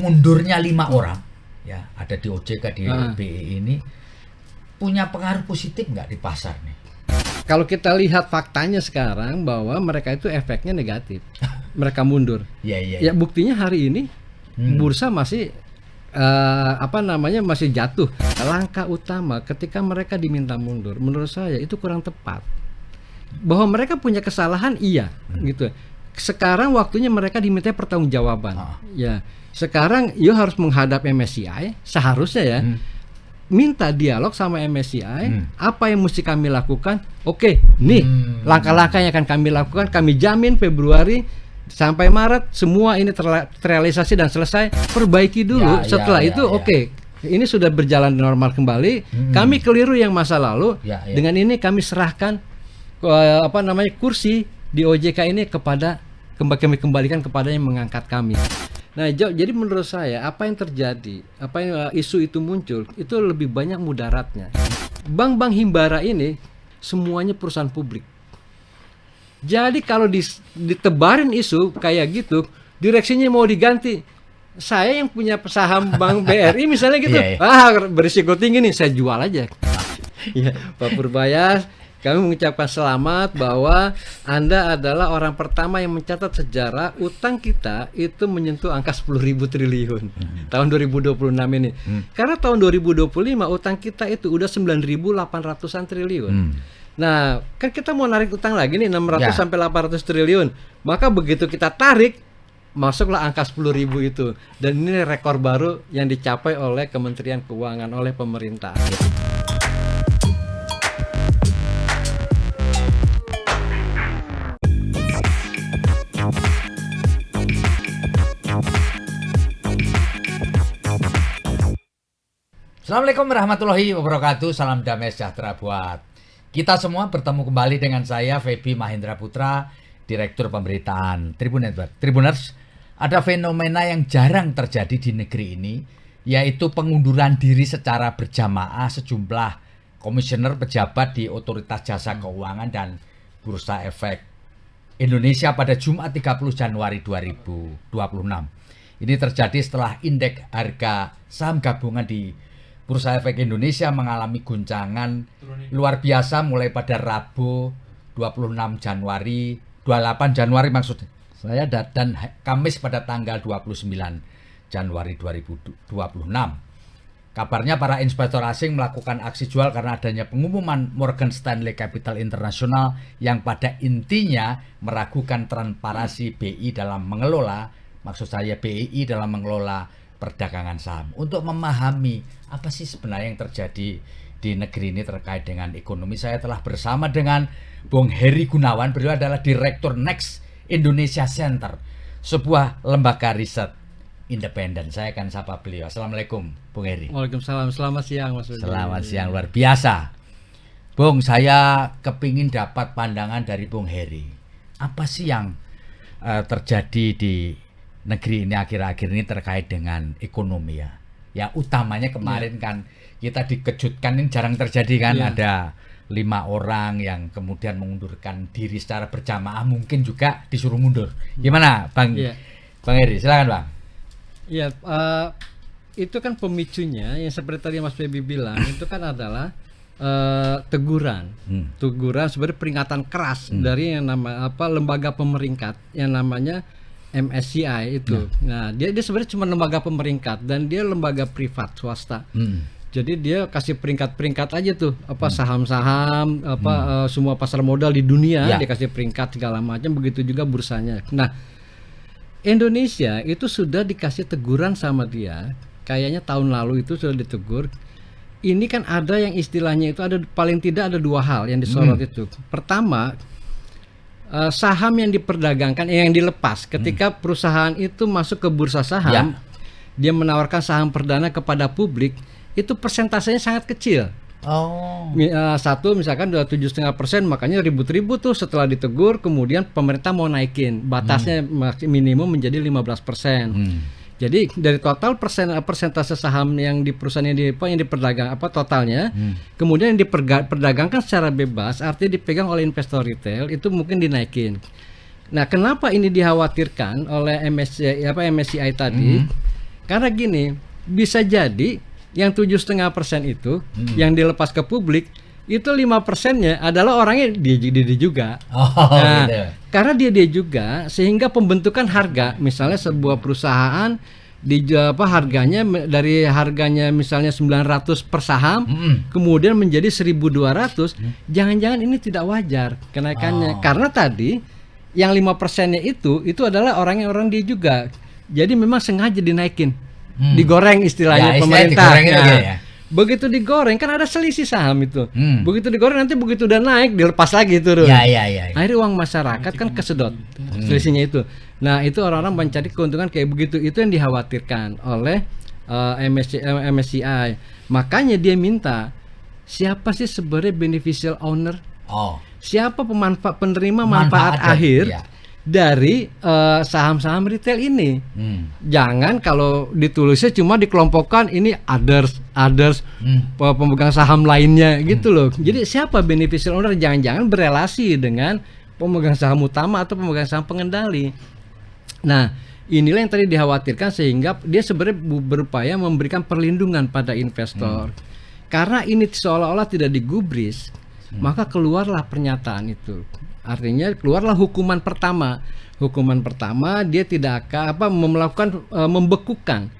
mundurnya 5 orang ya ada di OJK di BI ini punya pengaruh positif nggak di pasar nih? Kalau kita lihat faktanya sekarang bahwa mereka itu efeknya negatif, mereka mundur. Ya buktinya hari ini bursa masih masih jatuh. Langkah utama ketika mereka diminta mundur, menurut saya itu kurang tepat. Bahwa mereka punya kesalahan gitu. Sekarang waktunya mereka diminta pertanggungjawaban. Ya, sekarang harus menghadap MSCI seharusnya ya. Minta dialog sama MSCI, apa yang mesti kami lakukan? Oke, nih langkah-langkah yang akan kami lakukan, kami jamin Februari sampai Maret semua ini terrealisasi dan selesai. Perbaiki dulu. Setelah itu ini sudah berjalan normal kembali. Kami keliru yang masa lalu. Dengan ini kami serahkan kursi di OJK ini kepada kami kembalikan kepada yang mengangkat kami. Nah, jadi menurut saya apa yang terjadi, isu itu muncul, itu lebih banyak mudaratnya. Bank-bank himbara ini semuanya perusahaan publik. Jadi kalau ditebarin isu kayak gitu, direksinya mau diganti. Saya yang punya saham Bank BRI misalnya gitu, berisiko tinggi nih, saya jual aja. Pak Purbaya, kami mengucapkan selamat bahwa Anda adalah orang pertama yang mencatat sejarah utang kita itu menyentuh angka 10.000 triliun tahun 2026 ini. Karena tahun 2025 utang kita itu udah 9.800-an triliun. Nah, kan kita mau narik utang lagi nih 600 sampai 800 triliun. Maka begitu kita tarik, masuklah angka 10.000 itu. Dan ini rekor baru yang dicapai oleh Kementerian Keuangan, oleh pemerintah. Assalamualaikum warahmatullahi wabarakatuh. Salam damai sejahtera buat kita semua. Bertemu kembali dengan saya Feby Mahendra Putra, Direktur Pemberitaan Tribun Network. Tribuners, ada fenomena yang jarang terjadi di negeri ini, yaitu pengunduran diri secara berjamaah sejumlah komisioner pejabat di Otoritas Jasa Keuangan dan Bursa Efek Indonesia pada Jumat 30 Januari 2026. Ini terjadi setelah indeks harga saham gabungan di Bursa Efek Indonesia mengalami guncangan luar biasa mulai pada Rabu 28 Januari maksud saya, dan Kamis pada tanggal 29 Januari 2026. Kabarnya para investor asing melakukan aksi jual karena adanya pengumuman Morgan Stanley Capital International yang pada intinya meragukan transparansi BI dalam mengelola, BI dalam mengelola perdagangan saham. Untuk memahami apa sih sebenarnya yang terjadi di negeri ini terkait dengan ekonomi, saya telah bersama dengan Bung Heri Gunawan. Beliau adalah Direktur Next Indonesia Center, sebuah lembaga riset independen. Saya akan sapa beliau. Assalamualaikum, Bung Heri. Waalaikumsalam. Selamat siang, Mas. Selamat siang, luar biasa. Bung, saya kepingin dapat pandangan dari Bung Heri. Apa sih yang terjadi di negeri ini akhir-akhir ini terkait dengan ekonomi ya? Ya utamanya kemarin kan kita dikejutkan, ini jarang terjadi kan, ada 5 orang yang kemudian mengundurkan diri secara berjamaah, mungkin juga disuruh mundur. Gimana Bang Heri, silakan Bang. Iya, itu kan pemicunya yang seperti tadi Mas Feby bilang, itu kan adalah teguran sebenarnya peringatan keras dari yang lembaga pemeringkat yang namanya MSCI itu. Nah, dia sebenarnya cuma lembaga pemeringkat dan dia lembaga privat swasta. Jadi dia kasih peringkat-peringkat aja tuh, saham-saham, semua pasar modal di dunia dia kasih peringkat segala macam, begitu juga bursanya. Nah, Indonesia itu sudah dikasih teguran sama dia, kayaknya tahun lalu itu sudah ditegur. Ini kan ada yang istilahnya itu paling tidak ada 2 hal yang disorot itu. Pertama, saham yang diperdagangkan, yang dilepas ketika perusahaan itu masuk ke bursa saham, dia menawarkan saham perdana kepada publik, itu persentasenya sangat kecil. Satu misalkan 7,5%, makanya ribut-ribut tuh setelah ditegur, kemudian pemerintah mau naikin batasnya minimum menjadi 15%. Jadi dari total persentase saham yang di perusahaan yang diperdagang totalnya, kemudian yang diperdagangkan secara bebas, artinya dipegang oleh investor retail, itu mungkin dinaikin. Nah, kenapa ini dikhawatirkan oleh MSCI tadi? Karena gini, bisa jadi yang 7,5% itu yang dilepas ke publik itu 5%-nya adalah orangnya dia juga. Nah, gitu. karena dia juga sehingga pembentukan harga, misalnya sebuah perusahaan harganya dari harganya misalnya 900 per saham kemudian menjadi 1.200, jangan-jangan ini tidak wajar kenaikannya. Karena tadi yang 5%-nya itu adalah orang dia juga. Jadi memang sengaja dinaikin. Digoreng istilahnya pemerintah. Begitu digoreng kan ada selisih saham itu. Begitu digoreng nanti begitu udah naik dilepas lagi turun. Akhirnya uang masyarakat kan kesedot selisihnya itu. Nah itu orang-orang mencari keuntungan kayak begitu. Itu yang dikhawatirkan oleh MSCI. Makanya dia minta siapa sih sebenarnya beneficial owner? Siapa penerima manfaat akhir dari saham-saham retail ini? Jangan kalau ditulisnya cuma dikelompokkan ini others pemegang saham lainnya gitu loh. Jadi siapa beneficial owner? Jangan-jangan berelasi dengan pemegang saham utama atau pemegang saham pengendali. Nah inilah yang tadi dikhawatirkan sehingga dia sebenarnya berupaya memberikan perlindungan pada investor. Karena ini seolah-olah tidak digubris, maka keluarlah pernyataan itu. Artinya keluarlah hukuman pertama. Hukuman pertama dia tidak akan melakukan membekukan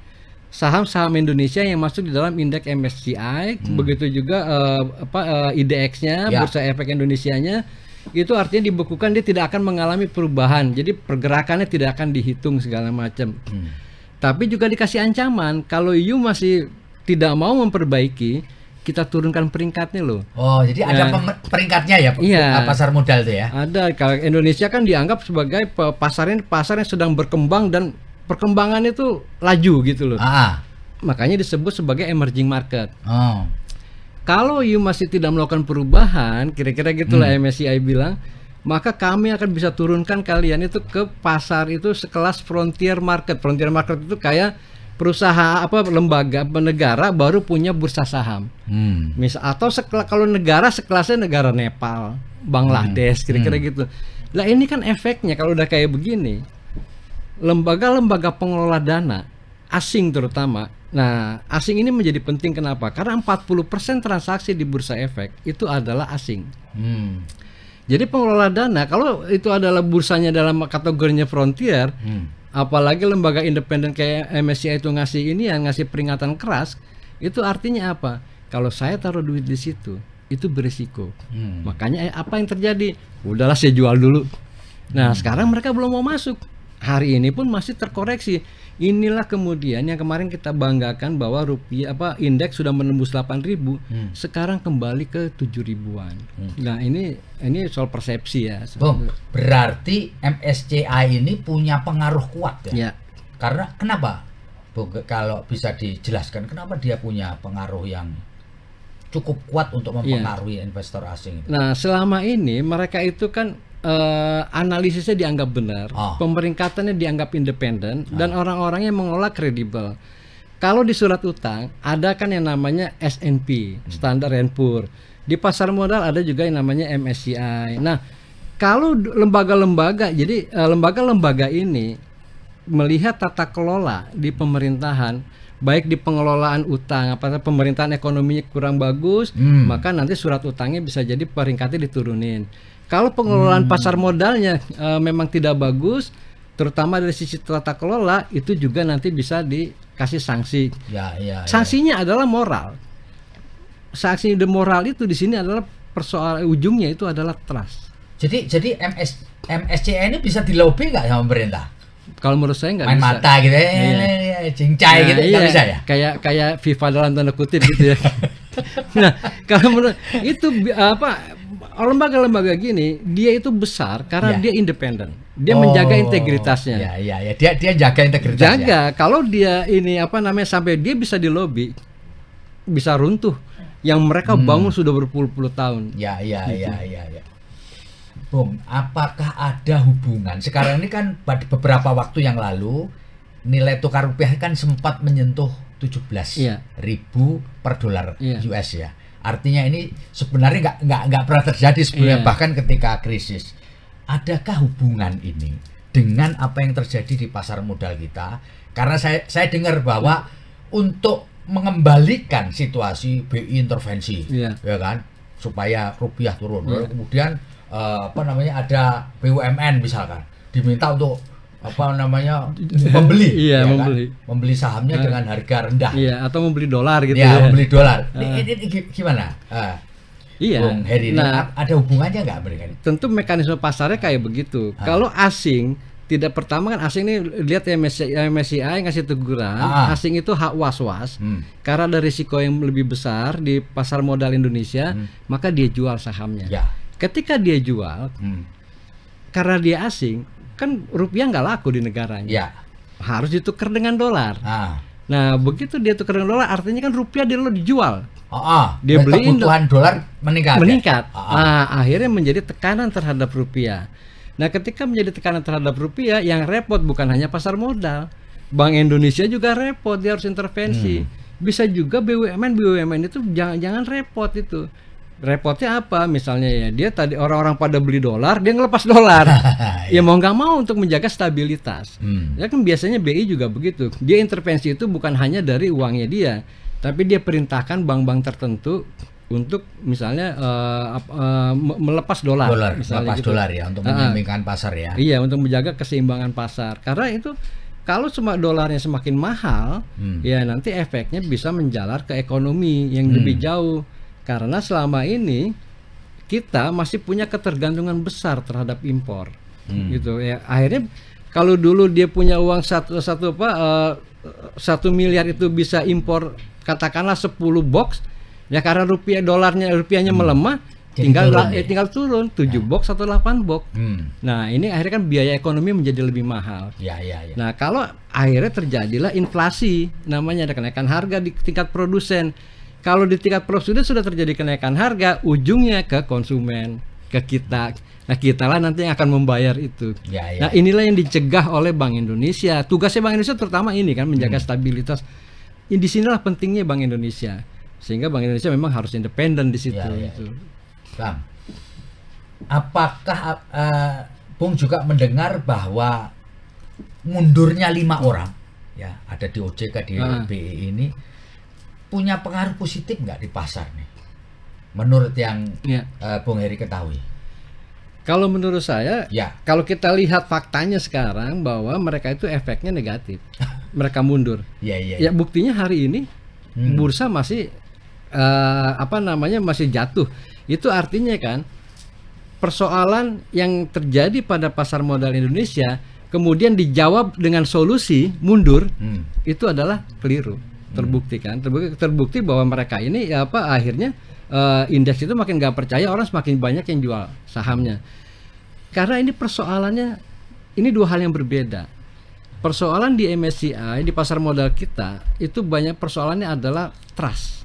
saham-saham Indonesia yang masuk di dalam indeks MSCI, begitu juga IDX-nya, Bursa Efek Indonesianya. Itu artinya dibekukan, dia tidak akan mengalami perubahan. Jadi pergerakannya tidak akan dihitung segala macam. Tapi juga dikasih ancaman kalau you masih tidak mau memperbaiki, kita turunkan peringkatnya loh. Jadi ada peringkatnya ya, pasar modal itu ya. Ada. Kalau Indonesia kan dianggap sebagai pasar yang sedang berkembang dan perkembangannya itu laju gitu loh. Makanya disebut sebagai emerging market. Kalau you masih tidak melakukan perubahan, kira-kira gitulah MSCI bilang, maka kami akan bisa turunkan kalian itu ke pasar itu sekelas frontier market. Frontier market itu kayak perusahaan lembaga negara baru punya bursa saham. Atau kalau negara sekelasnya negara Nepal, Bangladesh, kira-kira gitu. Lah ini kan efeknya kalau udah kayak begini. Lembaga-lembaga pengelola dana asing terutama. Nah, asing ini menjadi penting kenapa? Karena 40% transaksi di bursa efek itu adalah asing. Jadi pengelola dana kalau itu adalah bursanya dalam kategorinya frontier, apalagi lembaga independen kayak MSCI itu ngasih peringatan keras, itu artinya apa? Kalau saya taruh duit di situ, itu berisiko. Makanya apa yang terjadi? Udahlah saya jual dulu. Nah, sekarang mereka belum mau masuk. Hari ini pun masih terkoreksi. Inilah kemudian yang kemarin kita banggakan bahwa indeks sudah menembus 8.000, sekarang kembali ke 7.000-an. Nah, ini soal persepsi ya. Berarti MSCI ini punya pengaruh kuat ya. Karena kenapa? Kalau bisa dijelaskan kenapa dia punya pengaruh yang cukup kuat untuk mempengaruhi investor asing itu? Nah, selama ini mereka itu kan analisisnya dianggap benar, pemeringkatannya dianggap independen, dan orang-orangnya mengelola kredibel. Kalau di surat utang ada kan yang namanya S&P, Standard & Poor's. Di pasar modal ada juga yang namanya MSCI. Nah, kalau lembaga-lembaga ini melihat tata kelola di pemerintahan, baik di pengelolaan utang, pemerintahan ekonominya kurang bagus, maka nanti surat utangnya bisa jadi peringkatnya diturunin. Kalau pengelolaan pasar modalnya memang tidak bagus, terutama dari sisi tata kelola, itu juga nanti bisa dikasih sanksi. Sanksinya adalah moral. Sanksi moral itu di sini adalah persoalan ujungnya itu adalah trust. Jadi MSCI ini bisa dilobi nggak sama pemerintah? Kalau menurut saya nggak bisa. Main mata gitu cincai gitu nggak bisa ya? Kayak FIFA dalam tanda kutip gitu ya. Nah, kalau menurut itu lembaga-lembaga gini dia itu besar karena dia independen. Dia menjaga integritasnya. Dia jaga integritasnya. Kalau dia ini sampai dia bisa dilobi, bisa runtuh yang mereka bangun sudah berpuluh-puluh tahun. Ya. Bung, apakah ada hubungan? Sekarang ini kan beberapa waktu yang lalu nilai tukar rupiah kan sempat menyentuh 17.000 per dolar US ya. Artinya ini sebenarnya nggak pernah terjadi sebelumnya, bahkan ketika krisis. Adakah hubungan ini dengan apa yang terjadi di pasar modal kita Karena saya dengar bahwa untuk mengembalikan situasi BI intervensi, Iya. ya kan, supaya rupiah turun. Iya. Kemudian ada BUMN misalkan diminta untuk membeli, Iya, ya membeli. kan? Membeli sahamnya dengan harga rendah. Iya, atau membeli dolar gitu Ya, ya. membeli dolar. Ini gimana? Iya. Bung Heri, Nah, ada hubungannya nggak mereka ini? tentu mekanisme pasarnya kayak begitu. Kalau asing, tidak, pertama kan asing ini lihat MSCI ngasih teguran, asing itu hak was-was karena ada risiko yang lebih besar di pasar modal Indonesia, maka dia jual sahamnya. Ya. Ketika dia jual, karena dia asing, kan rupiah nggak laku di negaranya, Ya. harus ditukar dengan dolar. Nah, begitu dia tukar dengan dolar, artinya kan rupiah dia dijual. Dia beliin, kebutuhan dolar meningkat. Nah, akhirnya menjadi tekanan terhadap rupiah. Nah, ketika menjadi tekanan terhadap rupiah, yang repot bukan hanya pasar modal, Bank Indonesia juga repot, dia harus intervensi. Bisa juga BUMN itu jangan repot itu. Repotnya apa? Misalnya ya, dia tadi orang-orang pada beli dolar, dia ngelepas dolar. Ya mau nggak mau untuk menjaga stabilitas. Ya kan biasanya BI juga begitu. Dia intervensi itu bukan hanya dari uangnya dia, tapi dia perintahkan bank-bank tertentu untuk misalnya melepas dolar, misalnya melepas gitu. dolar ya, untuk menyeimbangkan pasar ya. Iya, untuk menjaga keseimbangan pasar. Karena itu kalau dolarnya semakin mahal, ya nanti efeknya bisa menjalar ke ekonomi yang lebih jauh. Karena selama ini kita masih punya ketergantungan besar terhadap impor, gitu ya. Akhirnya kalau dulu dia punya uang 1 miliar itu bisa impor katakanlah 10 box. Ya karena rupiahnya melemah, tinggal turun 7 box atau 8 box. Nah, ini akhirnya kan biaya ekonomi menjadi lebih mahal. Ya. Nah, kalau akhirnya terjadilah inflasi, namanya ada kenaikan harga di tingkat produsen. Kalau di tingkat produsen sudah terjadi kenaikan harga, ujungnya ke konsumen, ke kita. Nah, kita lah nanti yang akan membayar itu. Nah, inilah yang dicegah oleh Bank Indonesia. Tugasnya Bank Indonesia terutama ini kan menjaga stabilitas. Di sinilah pentingnya Bank Indonesia. Sehingga Bank Indonesia memang harus independen di situ. Bang, apakah Bung juga mendengar bahwa mundurnya 5 orang, ya ada di OJK, di BI ini punya pengaruh positif nggak di pasar nih? Menurut yang Bung Heri ketahui? Kalau menurut saya, kalau kita lihat faktanya sekarang bahwa mereka itu efeknya negatif, mereka mundur. Ya buktinya hari ini bursa masih masih jatuh. Itu artinya kan persoalan yang terjadi pada pasar modal Indonesia kemudian dijawab dengan solusi mundur, itu adalah keliru. Terbukti bahwa mereka ini akhirnya indeks itu makin nggak percaya, orang semakin banyak yang jual sahamnya. Karena ini persoalannya, ini dua hal yang berbeda. Persoalan di MSCI, di pasar modal kita itu banyak persoalannya adalah trust.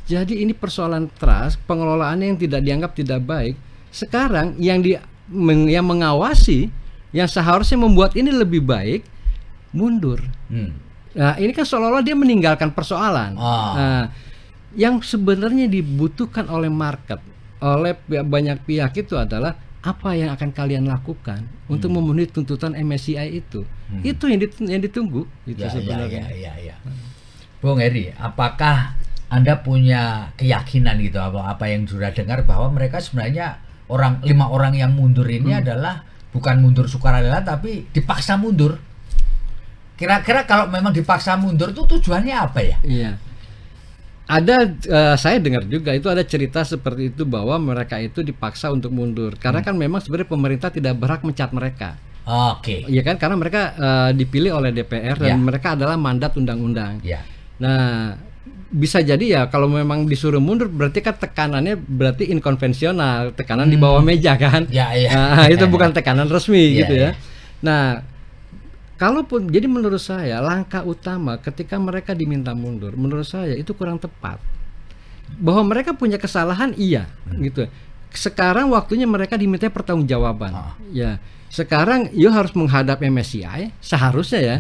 Jadi ini persoalan trust, pengelolaannya yang tidak dianggap tidak baik. Sekarang yang mengawasi, yang seharusnya membuat ini lebih baik, mundur. Nah, ini kan seolah-olah dia meninggalkan persoalan. Nah, yang sebenarnya dibutuhkan oleh market, oleh banyak pihak itu adalah apa yang akan kalian lakukan untuk memenuhi tuntutan MSCI itu. Itu yang ditunggu. Itu sebenarnya. Bung Heri, apakah Anda punya keyakinan gitu apa yang sudah dengar bahwa mereka sebenarnya 5 orang yang mundur ini adalah bukan mundur sukarela tapi dipaksa mundur? Kira-kira kalau memang dipaksa mundur itu tujuannya apa ya? Iya. Saya dengar juga itu ada cerita seperti itu bahwa mereka itu dipaksa untuk mundur karena kan memang sebenarnya pemerintah tidak berhak mencat mereka. Iya kan, karena mereka dipilih oleh DPR dan mereka adalah mandat undang-undang. Nah, bisa jadi ya kalau memang disuruh mundur berarti kan tekanannya berarti inkonvensional, tekanan di bawah meja kan. Nah, itu bukan tekanan resmi gitu ya. Nah, kalaupun, jadi menurut saya langkah utama ketika mereka diminta mundur, menurut saya itu kurang tepat. Bahwa mereka punya kesalahan gitu. Sekarang waktunya mereka diminta pertanggungjawaban. Ya, sekarang you harus menghadap MSCI seharusnya ya.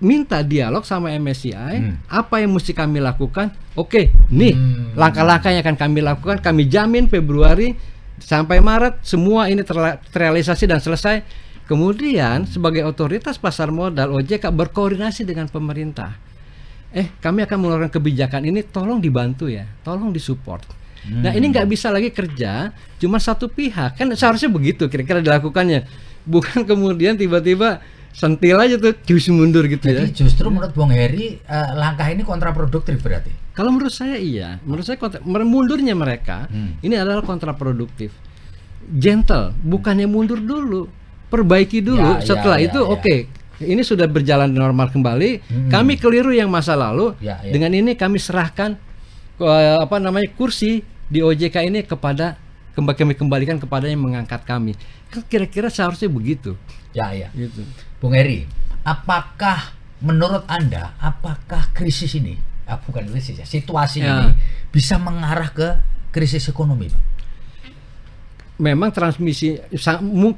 Minta dialog sama MSCI, apa yang mesti kami lakukan? Oke, nih langkah-langkah yang akan kami lakukan, kami jamin Februari sampai Maret semua ini terrealisasi dan selesai. Kemudian sebagai otoritas pasar modal OJK berkoordinasi dengan pemerintah. Kami akan mengeluarkan kebijakan ini, tolong dibantu ya, tolong disupport. Nah ini nggak bisa lagi kerja cuma satu pihak, kan seharusnya begitu kira-kira dilakukannya, bukan kemudian tiba-tiba sentil aja tuh cus mundur gitu. Jadi ya. justru menurut Bung Heri langkah ini kontraproduktif berarti. Kalau menurut saya iya, menurut saya mundurnya mereka ini adalah kontraproduktif. Gentle, bukannya mundur dulu, perbaiki dulu. Setelah itu oke, ini sudah berjalan normal kembali. Kami keliru yang masa lalu. Dengan ini kami serahkan kursi di OJK ini kepada kami kembalikan kepada yang mengangkat kami. Kira-kira seharusnya begitu. Gitu. Bung Heri, apakah menurut Anda apakah krisis ini, bukan krisis ya, situasi ini bisa mengarah ke krisis ekonomi, Pak? Memang transmisi,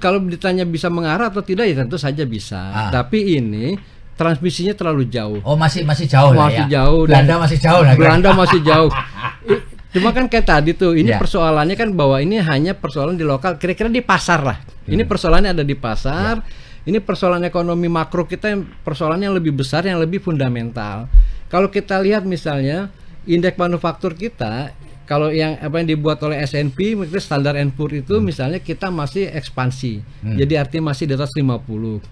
kalau ditanya bisa mengarah atau tidak ya tentu saja bisa. Tapi ini transmisinya terlalu jauh. Oh masih jauh lah ya. Jauh. Belanda masih jauh lah. Belanda masih jauh. Cuma kan kayak tadi tuh, ini persoalannya kan bahwa ini hanya persoalan di lokal, kira-kira di pasar lah. Ini persoalannya ada di pasar. Ini persoalan ekonomi makro kita, yang persoalannya yang lebih besar, yang lebih fundamental. Kalau kita lihat misalnya indeks manufaktur kita, kalau yang dibuat oleh S&P, Standard & Poor's itu misalnya kita masih ekspansi. Jadi artinya masih di atas 50.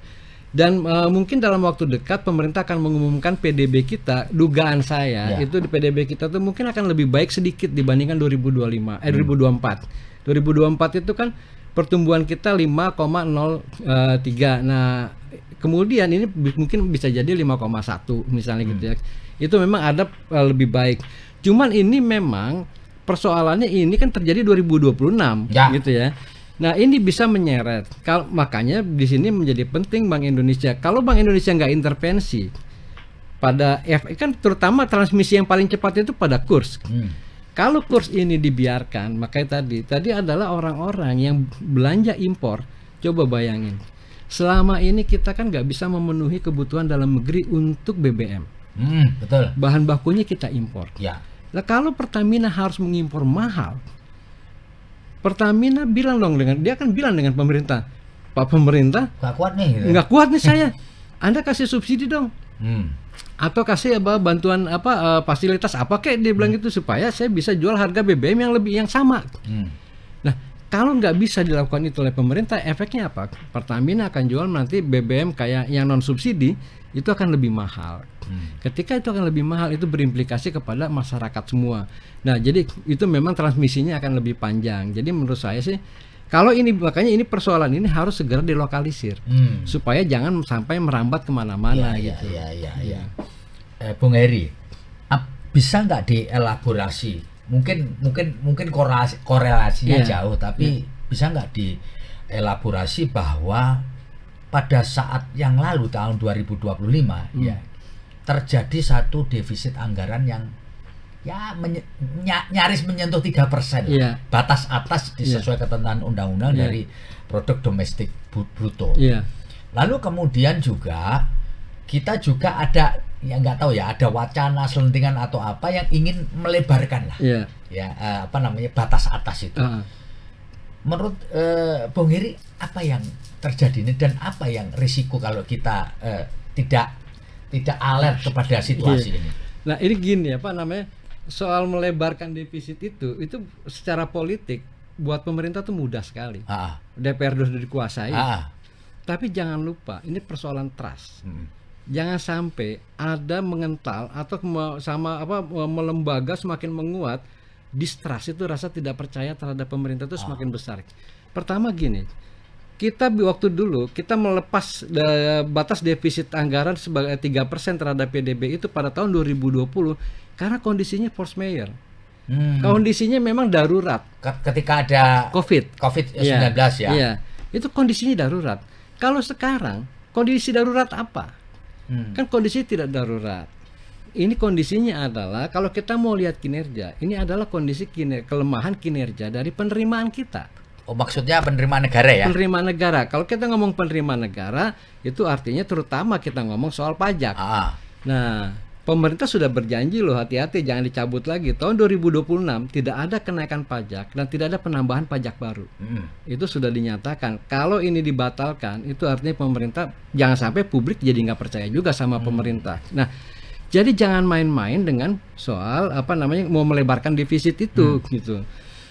Dan mungkin dalam waktu dekat pemerintah akan mengumumkan PDB kita, dugaan saya itu di PDB kita tuh mungkin akan lebih baik sedikit dibandingkan 2024. 2024 itu kan pertumbuhan kita 5,03. Nah, kemudian ini mungkin bisa jadi 5,1 misalnya gitu ya. Itu memang ada lebih baik. Cuman ini memang persoalannya ini kan terjadi 2026 gitu ya. Nah ini bisa menyeret. Makanya di sini menjadi penting Bank Indonesia. Kalau Bank Indonesia nggak intervensi pada kan terutama transmisi yang paling cepat itu pada kurs. Kalau kurs ini dibiarkan, makanya tadi adalah orang-orang yang belanja impor. Coba bayangin, selama ini kita kan nggak bisa memenuhi kebutuhan dalam negeri untuk BBM. Betul. Bahan bakunya kita impor. Nah kalau Pertamina harus mengimpor mahal, Pertamina bilang dengan pemerintah, Pak pemerintah nggak kuat nih. Gitu. Nggak kuat nih saya. Anda kasih subsidi dong. Atau kasih bantuan fasilitas apa kayak dia bilang gitu supaya saya bisa jual harga BBM yang sama. Nah kalau nggak bisa dilakukan itu oleh pemerintah, efeknya apa? Pertamina akan jual nanti BBM kayak yang non subsidi itu akan lebih mahal. Ketika itu akan lebih mahal, itu berimplikasi kepada masyarakat semua. Nah jadi itu memang transmisinya akan lebih panjang. Jadi menurut saya sih, kalau ini makanya ini persoalan ini harus segera dilokalisir supaya jangan sampai merambat kemana-mana gitu. Bung Heri, bisa nggak dielaborasi? Mungkin korelasinya jauh, tapi bisa nggak dielaborasi bahwa pada saat yang lalu tahun 2025 terjadi satu defisit anggaran yang nyaris menyentuh 3%, batas atas sesuai ketentuan undang-undang dari produk domestik bruto. Lalu kemudian juga kita juga ada nggak tahu ya, ada wacana selentingan atau apa yang ingin melebarkan lah batas atas itu. Menurut Bung Heri apa yang terjadi ini dan apa yang risiko kalau kita tidak alert kepada situasi ini? Nah ini gini soal melebarkan defisit itu secara politik buat pemerintah tuh mudah sekali. DPR sudah dikuasai. Tapi jangan lupa ini persoalan trust. Jangan sampai ada mengental atau melembaga semakin menguat, distrust itu rasa tidak percaya terhadap pemerintah itu semakin besar. Pertama gini, kita waktu dulu kita melepas batas defisit anggaran sebagai 3% terhadap PDB itu pada tahun 2020 karena kondisinya force majeure. Kondisinya memang darurat. Ketika ada COVID-19 itu kondisinya darurat. Kalau sekarang kondisi darurat apa? Kan kondisi tidak darurat. Ini kondisinya adalah kalau kita mau lihat kinerja, ini adalah kondisi kelemahan kinerja dari penerimaan kita. Oh maksudnya penerimaan negara ya? Penerimaan negara. Kalau kita ngomong penerimaan negara, itu artinya terutama kita ngomong soal pajak. Nah, pemerintah sudah berjanji loh, hati-hati jangan dicabut lagi. Tahun 2026 tidak ada kenaikan pajak dan tidak ada penambahan pajak baru. Itu sudah dinyatakan. Kalau ini dibatalkan, itu artinya pemerintah, jangan sampai publik jadi nggak percaya juga sama pemerintah. Nah, jadi jangan main-main dengan soal mau melebarkan defisit itu gitu.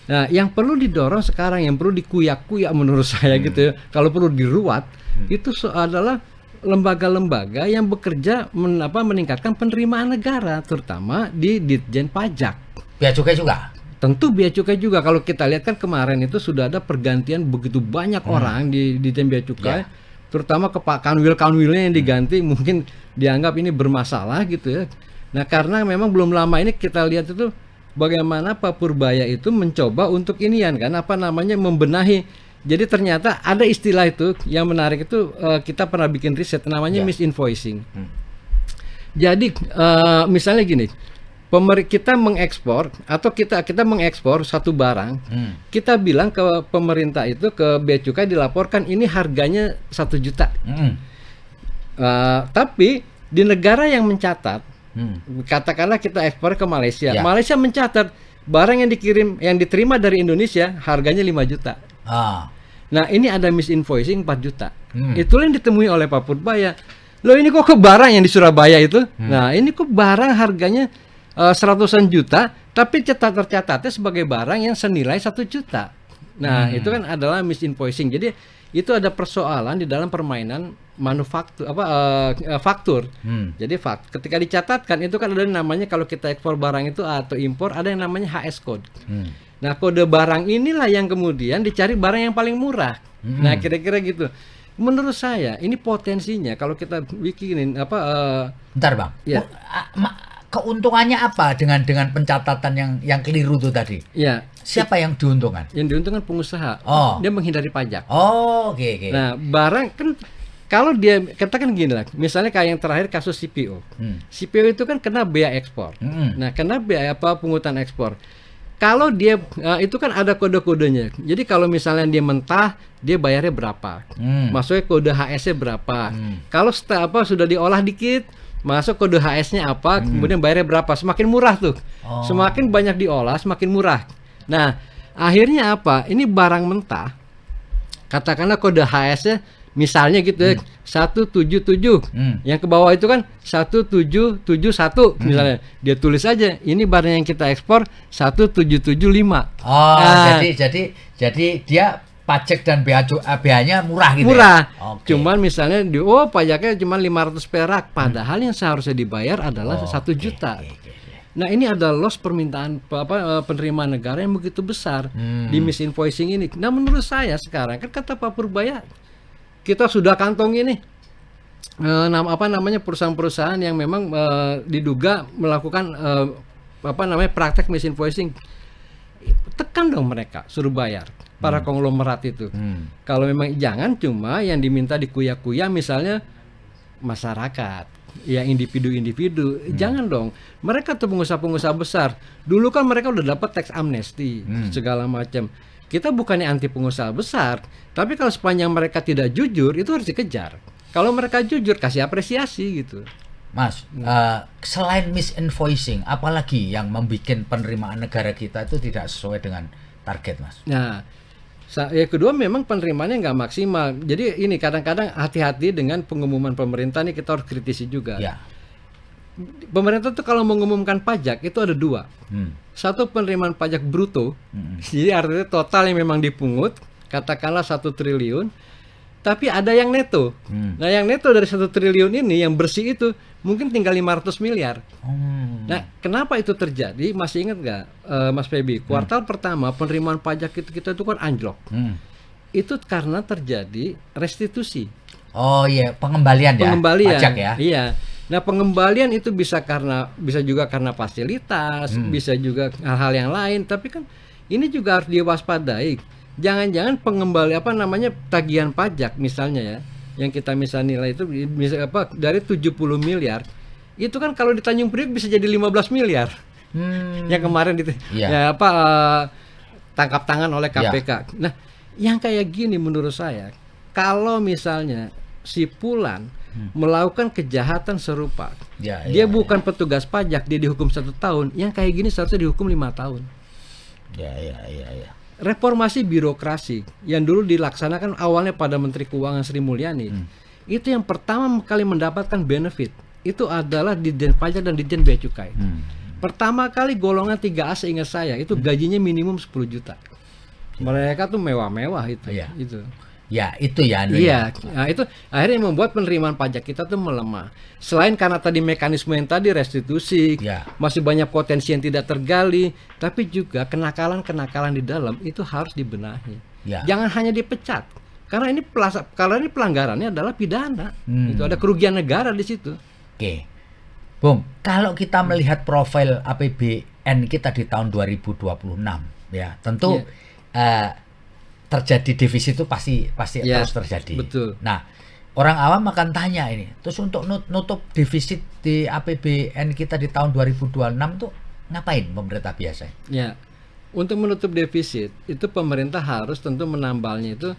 Nah, yang perlu didorong sekarang, yang perlu dikuyak-kuyak menurut saya gitu ya, kalau perlu diruat, itu adalah lembaga-lembaga yang bekerja meningkatkan penerimaan negara, terutama di Ditjen Pajak. Bea cukai juga. Tentu bea cukai juga. Kalau kita lihat kan kemarin itu sudah ada pergantian begitu banyak orang di Ditjen Bea Cukai, terutama ke Pak Kanwil-kanwilnya yang diganti, mungkin dianggap ini bermasalah gitu ya. Nah, karena memang belum lama ini kita lihat itu bagaimana Pak Purbaya itu mencoba untuk membenahi. Jadi ternyata ada istilah itu yang menarik itu, kita pernah bikin riset namanya misinvoicing. Jadi misalnya gini, kita mengekspor atau kita mengekspor satu barang, kita bilang ke pemerintah itu, ke bea cukai dilaporkan ini harganya 1 juta. Tapi di negara yang mencatat, katakanlah kita ekspor ke Malaysia, Malaysia mencatat barang yang diterima dari Indonesia harganya 5 juta. Nah, ini ada misinvoicing 4 juta. Itulah yang ditemui oleh Pak Purbaya. Loh, ini kok ke barang yang di Surabaya itu? Nah, ini kok barang harganya seratusan juta, tapi tercatatnya sebagai barang yang senilai 1 juta. Nah, itu kan adalah misinvoicing. Jadi itu ada persoalan di dalam permainan faktur. Jadi ketika dicatatkan itu kan ada namanya, kalau kita ekspor barang itu atau impor, ada yang namanya HS code. Nah, kode barang inilah yang kemudian dicari barang yang paling murah. Nah, kira-kira gitu. Menurut saya ini potensinya kalau kita bikinin Bentar, Bang. Ya. Keuntungannya apa dengan pencatatan yang keliru itu tadi? Ya. Siapa yang diuntungkan? Yang diuntungkan pengusaha. Dia menghindari pajak. Oke. Nah, barang kan kalau dia katakan gini lah, misalnya kayak yang terakhir kasus CPO. CPO itu kan kena bea ekspor. Nah, kena bea pungutan ekspor. Kalau dia itu kan ada kode-kodenya. Jadi kalau misalnya dia mentah, dia bayarnya berapa? Maksudnya kode HS-nya berapa? Kalau sudah diolah dikit, masuk kode HS-nya apa? Kemudian bayarnya berapa? Semakin murah tuh. Semakin banyak diolah, semakin murah. Nah, akhirnya apa? Ini barang mentah. Katakanlah kode HS-nya misalnya gitu ya, 177. Yang ke bawah itu kan 1771 misalnya. Dia tulis aja ini barang yang kita ekspor 1775. Jadi dia pajak dan bea-nya murah gitu. Murah. Ya? Cuman misalnya pajaknya cuma 500 perak, padahal yang seharusnya dibayar adalah 1 juta. Nah, ini ada loss permintaan penerimaan negara yang begitu besar di misinvoicing ini. Nah, menurut saya sekarang kan kata Pak Purbaya, kita sudah kantongi nih perusahaan-perusahaan yang memang diduga melakukan praktek misinvoicing. Tekan dong mereka, suruh bayar para konglomerat itu. Kalau memang jangan cuma yang diminta dikuyak-kuyak misalnya masyarakat, ya individu-individu. Jangan dong. Mereka tuh pengusaha-pengusaha besar. Dulu kan mereka udah dapat tax amnesty segala macam. Kita bukannya anti pengusaha besar, tapi kalau sepanjang mereka tidak jujur, itu harus dikejar. Kalau mereka jujur, kasih apresiasi gitu. Mas, selain misinvoicing, apalagi yang membuat penerimaan negara kita itu tidak sesuai dengan target, Mas? Nah, yang kedua memang penerimaannya nggak maksimal. Jadi ini kadang-kadang hati-hati dengan pengumuman pemerintah, nih kita harus kritisi juga. Ya. Pemerintah tuh kalau mengumumkan pajak itu ada 2. Satu penerimaan pajak bruto, jadi artinya total yang memang dipungut, katakanlah 1 triliun, tapi ada yang neto. Nah, yang neto dari 1 triliun ini yang bersih itu mungkin tinggal 500 miliar. Nah, kenapa itu terjadi? Masih ingat nggak, Mas Febi? Kuartal pertama penerimaan pajak kita itu kan anjlok. Itu karena terjadi restitusi. Oh iya, pengembalian pajak ya. Iya. Nah, pengembalian itu bisa juga karena fasilitas, bisa juga hal-hal yang lain, tapi kan ini juga harus diwaspadai. Jangan-jangan tagihan pajak misalnya ya, yang kita misalnya nilai itu dari 70 miliar, itu kan kalau di Tanjung Priok bisa jadi 15 miliar. Yang kemarin tangkap tangan oleh KPK. Nah, yang kayak gini menurut saya, kalau misalnya si Pulan melakukan kejahatan serupa. Ya, Dia ya, bukan petugas pajak, dia dihukum 1 tahun. Yang kayak gini seharusnya dihukum 5 tahun. ya, ya. Reformasi birokrasi yang dulu dilaksanakan awalnya pada Menteri Keuangan Sri Mulyani, itu yang pertama kali mendapatkan benefit itu adalah Ditjen Pajak dan Ditjen Bea Cukai. Pertama kali golongan 3A seingat saya itu gajinya minimum 10 juta. Mereka tuh mewah-mewah itu. Iya. Itu. Ya, itu ya. Iya, nah, itu akhirnya membuat penerimaan pajak kita tuh melemah. Selain karena tadi mekanisme yang tadi restitusi, Ya. masih banyak potensi yang tidak tergali, tapi juga kenakalan-kenakalan di dalam itu harus dibenahi. Ya. Jangan hanya dipecat, karena ini pelanggarannya adalah pidana. Itu ada kerugian negara di situ. Oke. Bung, kalau kita melihat profil APBN kita di tahun 2026 ya, tentu terjadi defisit itu pasti Ya, terus terjadi. betul. Nah, orang awam akan tanya ini, terus untuk nutup defisit di APBN kita di tahun 2026 tuh ngapain pemerintah biasa? Ya, untuk menutup defisit itu pemerintah harus tentu menambalnya itu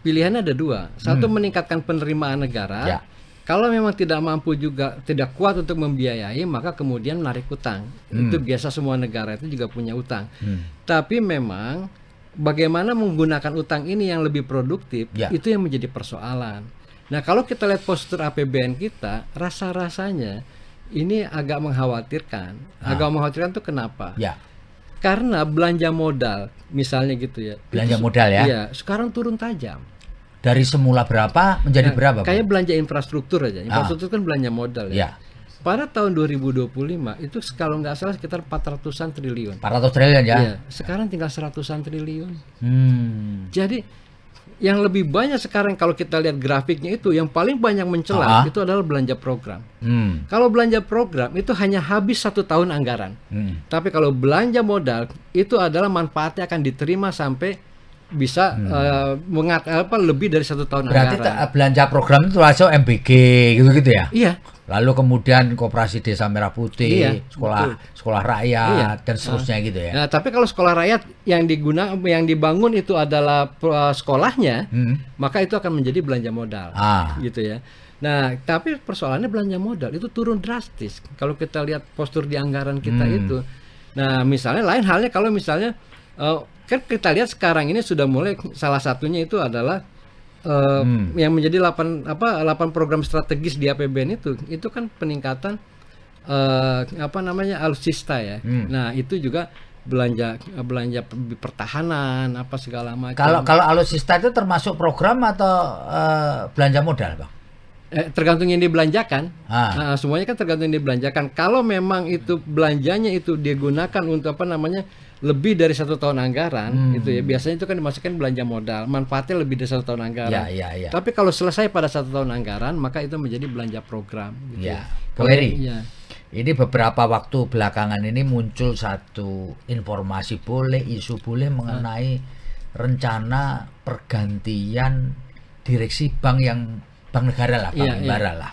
pilihannya ada 2. Satu meningkatkan penerimaan negara. Ya. Kalau memang tidak mampu juga tidak kuat untuk membiayai, maka kemudian menarik utang. Itu biasa semua negara itu juga punya utang. Tapi memang bagaimana menggunakan utang ini yang lebih produktif, Ya. itu yang menjadi persoalan. Nah, kalau kita lihat postur APBN kita, rasa-rasanya ini agak mengkhawatirkan. Agak mengkhawatirkan itu kenapa? Ya, Karena belanja modal, misalnya gitu ya. belanja itu modal ya. Iya, sekarang turun tajam. Dari semula berapa menjadi Nah, berapa, Bung? kayak belanja infrastruktur aja. Infrastruktur kan belanja modal ya. Ya. Pada tahun 2025 itu kalau nggak salah sekitar 400-an triliun. 400 triliun ya. Iya, sekarang tinggal 100-an triliun. Hmm. Jadi yang lebih banyak sekarang kalau kita lihat grafiknya itu yang paling banyak mencela itu adalah belanja program. Kalau belanja program itu hanya habis 1 tahun anggaran. Tapi kalau belanja modal itu adalah manfaatnya akan diterima sampai bisa lebih dari 1 tahun Berarti anggaran. belanja program itu langsung MBG gitu-gitu ya? Iya. Lalu kemudian Koperasi Desa Merah Putih, Iya, sekolah rakyat Iya. dan seterusnya gitu ya. Nah, tapi kalau sekolah rakyat yang dibangun itu adalah sekolahnya, maka itu akan menjadi belanja modal, gitu ya. Nah, tapi persoalannya belanja modal itu turun drastis. Kalau kita lihat postur di anggaran kita itu, nah misalnya lain halnya kalau misalnya kan kita lihat sekarang ini sudah mulai salah satunya itu adalah yang menjadi 8 program strategis di APBN itu kan peningkatan alutsista ya. Nah, itu juga belanja pertahanan apa segala macam. Kalau alutsista itu termasuk program atau belanja modal, Bang? Tergantung yang dibelanjakan. Nah, semuanya kan tergantung yang dibelanjakan. Kalau memang itu belanjanya itu digunakan untuk lebih dari 1 tahun anggaran, gitu ya. Biasanya itu kan dimasukkan belanja modal, manfaatnya lebih dari 1 tahun anggaran. Ya. Tapi kalau selesai pada 1 tahun anggaran, maka itu menjadi belanja program. Gitu Ya, Bung Heri. Ya. Ini beberapa waktu belakangan ini muncul satu informasi isu boleh mengenai rencana pergantian direksi bank negara lah, bank himbara lah.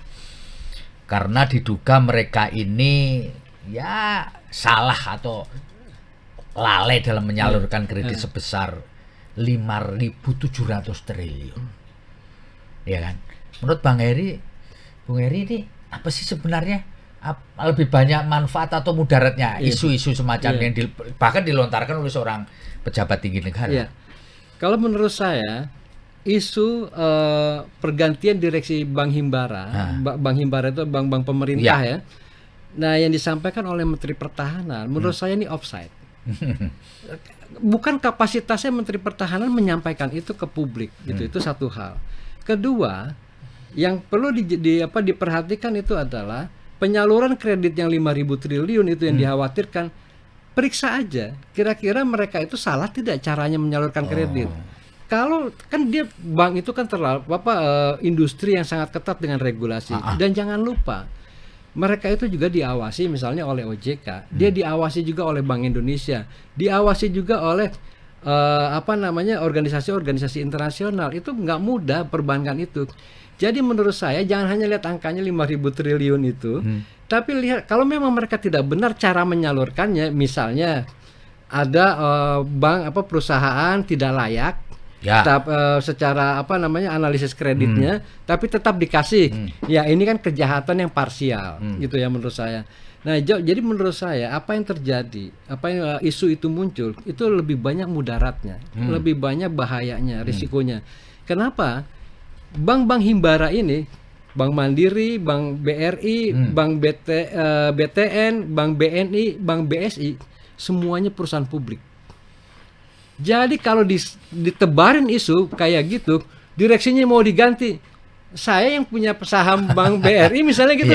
Karena diduga mereka ini ya salah atau lalai dalam menyalurkan kredit sebesar 5.700 triliun. Ya kan? Menurut Bung Heri ini apa sih sebenarnya lebih banyak manfaat atau mudaratnya isu-isu semacam yang bahkan dilontarkan oleh seorang pejabat tinggi negara? Iya. Kalau menurut saya isu pergantian direksi Bank Himbara, Bank Himbara itu bank-bank pemerintah ya. Nah, yang disampaikan oleh Menteri Pertahanan, menurut saya ini offside. Bukan kapasitasnya Menteri Pertahanan menyampaikan itu ke publik, gitu. Itu satu hal. Kedua, yang perlu diperhatikan itu adalah penyaluran kredit yang 5.000 triliun itu yang dikhawatirkan. Periksa aja, kira-kira mereka itu salah tidak caranya menyalurkan kredit. Kalau kan dia bank itu kan industri yang sangat ketat dengan regulasi. Dan jangan lupa mereka itu juga diawasi misalnya oleh OJK, dia diawasi juga oleh Bank Indonesia, diawasi juga oleh organisasi-organisasi internasional. Itu nggak mudah perbankan itu. Jadi menurut saya jangan hanya lihat angkanya 5.000 triliun itu, tapi lihat kalau memang mereka tidak benar cara menyalurkannya, misalnya ada perusahaan tidak layak Ya. Secara apa namanya analisis kreditnya, tapi tetap dikasih. Ya ini kan kejahatan yang parsial, gitu ya menurut saya. Nah, jadi menurut saya apa yang terjadi, apa yang isu itu muncul, itu lebih banyak mudaratnya, lebih banyak bahayanya, risikonya. Kenapa? Bank-bank himbara ini, Bank Mandiri, Bank BRI, Bank BTN, Bank BNI, Bank BSI, semuanya perusahaan publik. Jadi kalau ditebarin isu kayak gitu, direksinya mau diganti. Saya yang punya saham Bank BRI misalnya gitu,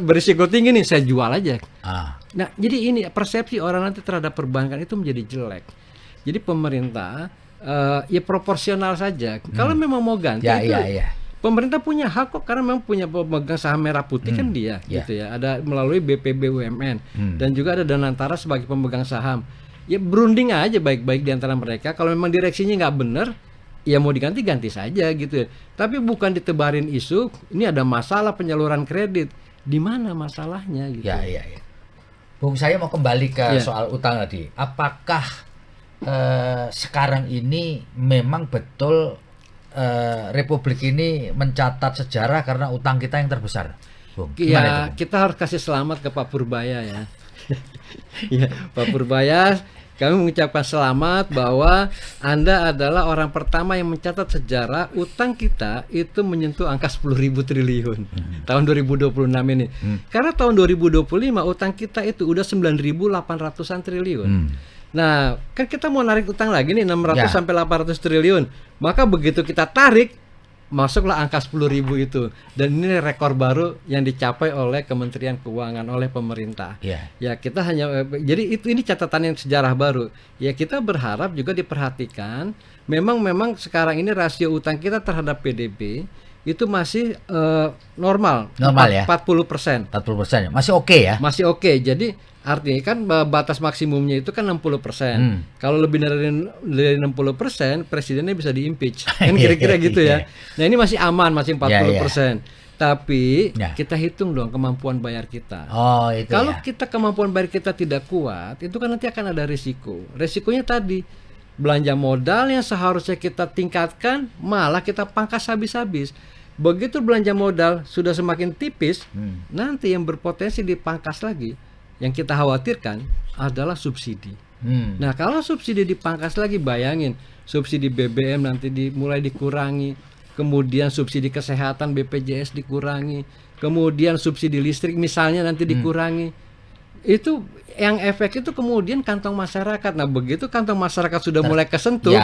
berisiko tinggi nih, saya jual aja. Nah, jadi ini persepsi orang nanti terhadap perbankan itu menjadi jelek. Jadi pemerintah ya proporsional saja. Kalau memang mau ganti pemerintah punya hak kok, karena memang punya pemegang saham merah putih kan dia, gitu ya. Ada melalui BPBUMN dan juga ada Danantara sebagai pemegang saham. Ya berunding aja baik-baik di antara mereka. Kalau memang direksinya nggak benar, ya mau diganti saja gitu ya. Tapi bukan ditebarin isu ini ada masalah penyaluran kredit. Di mana masalahnya gitu. Ya. Bung, saya mau kembali ke soal utang tadi. Apakah sekarang ini memang betul Republik ini mencatat sejarah karena utang kita yang terbesar, Bung? Ya, kita harus kasih selamat ke Pak Purbaya ya. Ya, Pak Purbaya, kami mengucapkan selamat bahwa Anda adalah orang pertama yang mencatat sejarah utang kita itu menyentuh angka 10.000 triliun tahun 2026 ini. Karena tahun 2025 utang kita itu udah 9.800-an triliun. Nah, kan kita mau narik utang lagi nih 600 sampai 800 triliun. Maka begitu kita tarik, masuklah angka 10.000 itu. Dan ini rekor baru yang dicapai oleh Kementerian Keuangan, oleh pemerintah. Ya, kita hanya jadi ini catatan yang sejarah baru. Ya, kita berharap juga diperhatikan. Memang sekarang ini rasio utang kita terhadap PDB itu masih normal ya. 40%. 40% masih oke ya? Masih oke. Jadi artinya kan batas maksimumnya itu kan 60%. Kalau lebih dari 60%, presidennya bisa diimpeach. Kan kira-kira gitu ya. Nah, ini masih aman, masih 40%. Tapi kita hitung dong kemampuan bayar kita. Kalau kita kemampuan bayar kita tidak kuat, itu kan nanti akan ada risiko. Risikonya tadi belanja modal yang seharusnya kita tingkatkan, malah kita pangkas habis-habis. Begitu belanja modal sudah semakin tipis, nanti yang berpotensi dipangkas lagi. Yang kita khawatirkan adalah subsidi. Nah, kalau subsidi dipangkas lagi, bayangin subsidi BBM nanti mulai dikurangi, kemudian subsidi kesehatan BPJS dikurangi, kemudian subsidi listrik misalnya nanti dikurangi. Itu yang efek itu kemudian kantong masyarakat. Nah, begitu kantong masyarakat sudah mulai kesentuh,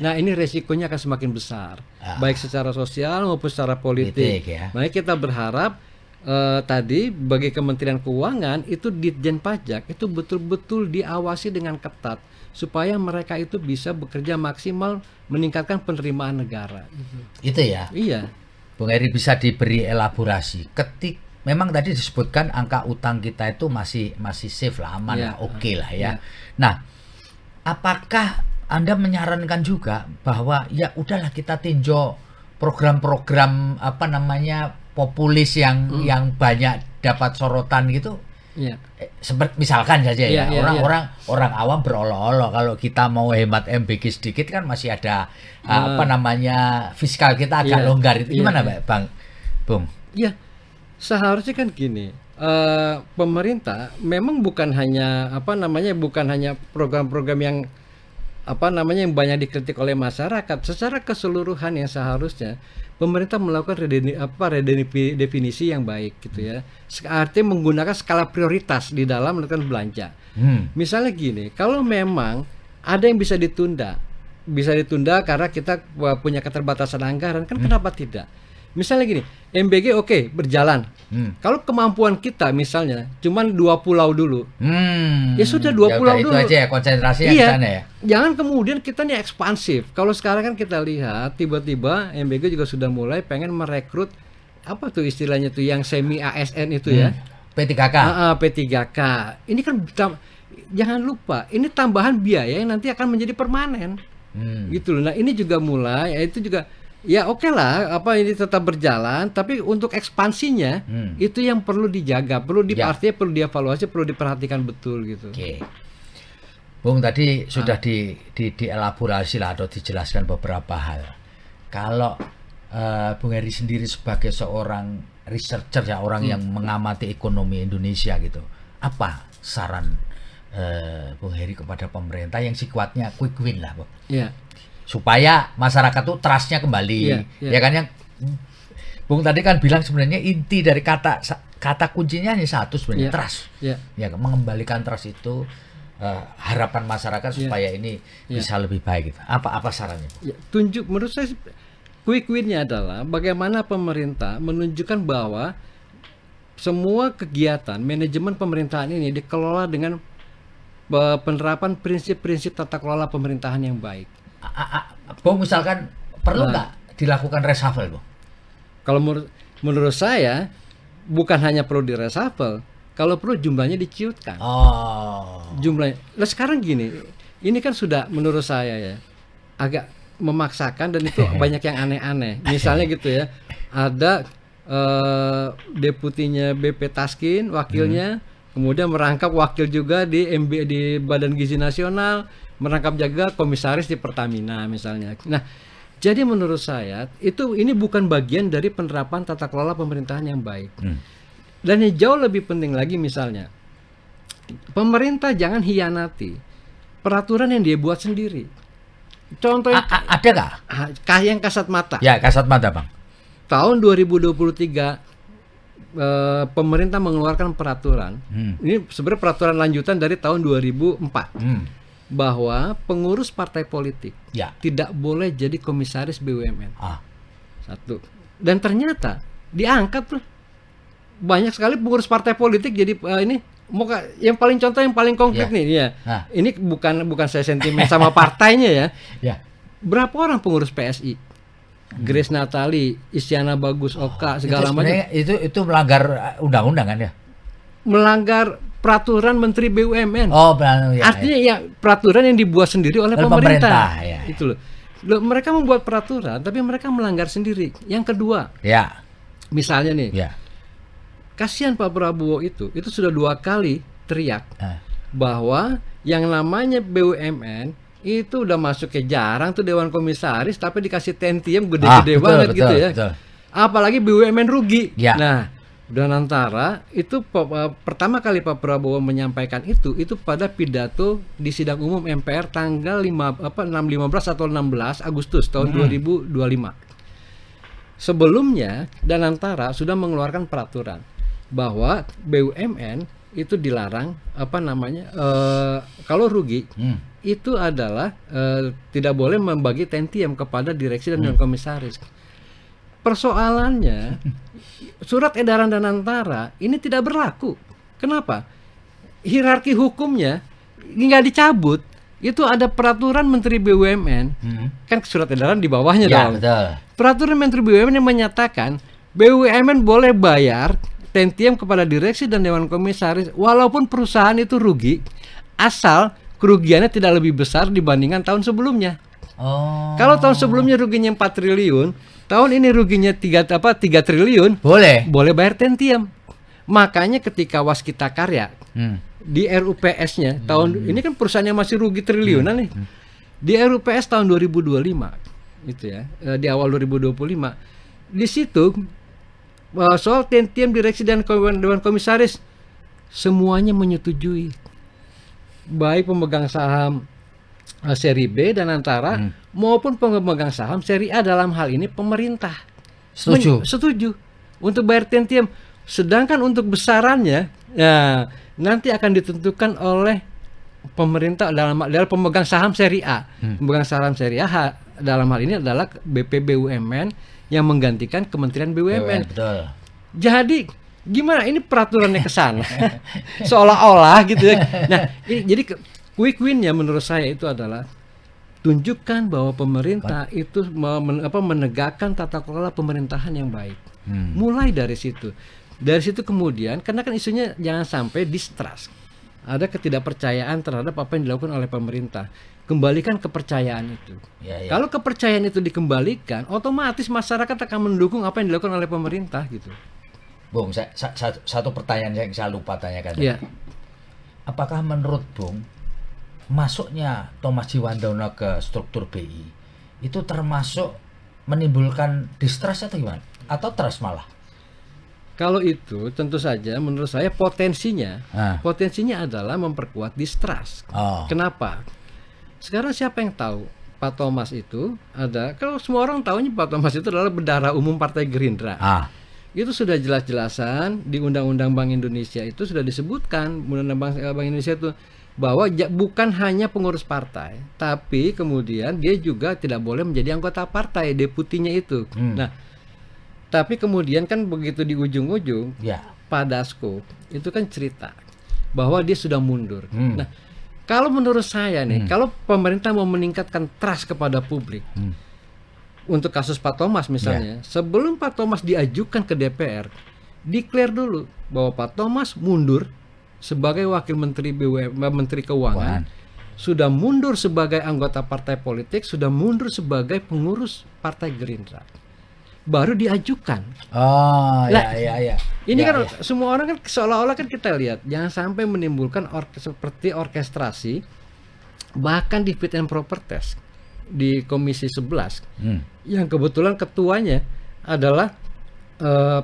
nah ini resikonya akan semakin besar, baik secara sosial maupun secara politik. Makanya kita berharap tadi bagi Kementerian Keuangan itu Ditjen Pajak itu betul-betul diawasi dengan ketat supaya mereka itu bisa bekerja maksimal meningkatkan penerimaan negara. Itu ya. Iya. Bung Heri, bisa diberi elaborasi. Memang tadi disebutkan angka utang kita itu masih safe lah, aman lah, oke lah ya. Nah, apakah Anda menyarankan juga bahwa ya udahlah kita tinjau program-program populis yang banyak dapat sorotan gitu? Seperti misalkan saja orang awam berolok-olok, kalau kita mau hemat MBG sedikit kan masih ada fiskal kita agak longgar, itu gimana Bang Bung? Ya, seharusnya kan gini, pemerintah memang bukan hanya program-program yang yang banyak dikritik oleh masyarakat. Secara keseluruhan yang seharusnya pemerintah melakukan redefinisi yang baik gitu ya. Artinya menggunakan skala prioritas di dalam melakukan belanja. Misalnya gini, kalau memang ada yang bisa ditunda karena kita punya keterbatasan anggaran, kan kenapa tidak? Misalnya gini, MBG berjalan. Kalau kemampuan kita misalnya cuman 2 pulau dulu, ya sudah 2 pulau dulu. Itu aja ya, konsentrasinya di sana ya. Jangan kemudian kita nih ekspansif. Kalau sekarang kan kita lihat tiba-tiba MBG juga sudah mulai pengen merekrut istilahnya tuh yang semi ASN itu ya. P3K. P3K. Ini kan jangan lupa, ini tambahan biaya yang nanti akan menjadi permanen. Gitu loh. Nah, ini juga mulai, itu juga ya lah, ini tetap berjalan, tapi untuk ekspansinya itu yang perlu dijaga, artinya perlu dievaluasi, perlu diperhatikan betul gitu. Bung tadi sudah dielaborasi lah atau dijelaskan beberapa hal. Kalau Bung Heri sendiri sebagai seorang researcher ya, orang yang mengamati ekonomi Indonesia gitu, apa saran Bung Heri kepada pemerintah yang sifatnya quick win lah, Bung? Ya. Supaya masyarakat tuh trust-nya kembali, ya kan, yang Bung tadi kan bilang sebenarnya inti dari kata kuncinya hanya satu sebenarnya, trust. Ya, mengembalikan trust itu harapan masyarakat supaya ini bisa lebih baik gitu. Apa sarannya? Ya, menurut saya quick win-nya adalah bagaimana pemerintah menunjukkan bahwa semua kegiatan manajemen pemerintahan ini dikelola dengan penerapan prinsip-prinsip tata kelola pemerintahan yang baik. Bung, misalkan perlu nggak dilakukan reshuffle, Bung? Kalau menurut saya bukan hanya perlu di reshuffle, kalau perlu jumlahnya diciutkan. Jumlahnya. Nah sekarang gini, ini kan sudah menurut saya ya agak memaksakan dan itu banyak yang aneh-aneh. Misalnya gitu ya, ada deputinya BP Taskin, wakilnya, kemudian merangkap wakil juga di Badan Gizi Nasional, merangkap juga komisaris di Pertamina misalnya. Nah, jadi menurut saya ini bukan bagian dari penerapan tata kelola pemerintahan yang baik. Dan yang jauh lebih penting lagi misalnya, pemerintah jangan hianati peraturan yang dia buat sendiri. Contohnya ada nggak? Yang kasat mata. Ya, kasat mata, Bang. Tahun 2023 pemerintah mengeluarkan peraturan. Ini sebenarnya peraturan lanjutan dari tahun 2004. Bahwa pengurus partai politik tidak boleh jadi komisaris BUMN. Satu. Dan ternyata diangkat tuh banyak sekali pengurus partai politik jadi yang paling konkret nih ya. Ini bukan saya sentimen sama partainya ya. Berapa orang pengurus PSI? Grace Natali, Isyana Bagus Oka, segala macam. Itu melanggar undang-undang kan ya? Melanggar peraturan Menteri BUMN. Artinya ya peraturan yang dibuat sendiri oleh pemerintah. Itu loh. Mereka membuat peraturan tapi mereka melanggar sendiri. Yang kedua, misalnya nih, kasihan Pak Prabowo itu sudah 2 kali teriak bahwa yang namanya BUMN itu udah masuk ke jarang tuh Dewan Komisaris tapi dikasih tentium gede-gede banget gitu ya. Betul. Apalagi BUMN rugi. Nah, dan antara itu pertama kali Pak Prabowo menyampaikan itu pada pidato di sidang umum MPR tanggal 15 atau 16 Agustus tahun 2025. Sebelumnya dan antara sudah mengeluarkan peraturan bahwa BUMN itu dilarang kalau rugi itu adalah tidak boleh membagi tentium kepada direksi dan komisaris. Persoalannya surat edaran dan antara ini tidak berlaku. Kenapa? Hierarki hukumnya nggak dicabut. Itu ada peraturan Menteri BUMN, kan surat edaran di bawahnya dong. Betul. Peraturan Menteri BUMN yang menyatakan BUMN boleh bayar tentium kepada direksi dan dewan komisaris walaupun perusahaan itu rugi, asal kerugiannya tidak lebih besar dibandingkan tahun sebelumnya. Kalau tahun sebelumnya ruginya 4 triliun, tahun ini ruginya 3 triliun, boleh bayar tentium. Makanya ketika Waskita Karya di RUPS-nya tahun ini kan perusahaannya masih rugi triliunan nih. Di RUPS tahun 2025 itu ya, di awal 2025. Di situ soal tentium direksi dan dewan komisaris semuanya menyetujui. Baik pemegang saham seri B dan antara maupun pemegang saham seri A, dalam hal ini pemerintah setuju untuk bayar tentium. Sedangkan untuk besarannya nanti akan ditentukan oleh pemerintah dalam pemegang saham seri A. Pemegang saham seri A dalam hal ini adalah BPBUMN yang menggantikan Kementerian BUMN. Betul. Jadi gimana ini peraturannya ke sana? Seolah-olah gitu ya. Nah, jadi quick win-nya menurut saya itu adalah tunjukkan bahwa pemerintah itu menegakkan tata kelola pemerintahan yang baik. Mulai dari situ. Dari situ kemudian, karena kan isunya jangan sampai distrust. Ada ketidakpercayaan terhadap apa yang dilakukan oleh pemerintah. Kembalikan kepercayaan itu. Kalau kepercayaan itu dikembalikan, otomatis masyarakat akan mendukung apa yang dilakukan oleh pemerintah gitu. Bung, satu pertanyaan yang saya lupa tanyakan. Ya. Apakah menurut Bung masuknya Thomas Jiwandono ke struktur BI itu termasuk menimbulkan distrust atau gimana? Atau trust malah? Kalau itu tentu saja menurut saya potensinya adalah memperkuat distrust. Kenapa? Sekarang siapa yang tahu Pak Thomas itu ada, kalau semua orang tahunya Pak Thomas itu adalah bendahara umum Partai Gerindra. Itu sudah jelas-jelasan di Undang-Undang Bank Indonesia itu sudah disebutkan, Undang-Undang Bank Indonesia itu bahwa bukan hanya pengurus partai, tapi kemudian dia juga tidak boleh menjadi anggota partai, deputinya itu. Nah, tapi kemudian kan begitu di ujung-ujung, Pak Dasko itu kan cerita bahwa dia sudah mundur. Nah, kalau menurut saya nih, kalau pemerintah mau meningkatkan trust kepada publik, untuk kasus Pak Thomas misalnya, sebelum Pak Thomas diajukan ke DPR, declare dulu bahwa Pak Thomas mundur sebagai wakil menteri Menteri Keuangan, sudah mundur sebagai anggota partai politik, sudah mundur sebagai pengurus Partai Gerindra. Baru diajukan. Ini kan semua orang kan seolah-olah kan kita lihat jangan sampai menimbulkan seperti orkestrasi, bahkan di fit and proper test di Komisi 11 yang kebetulan ketuanya adalah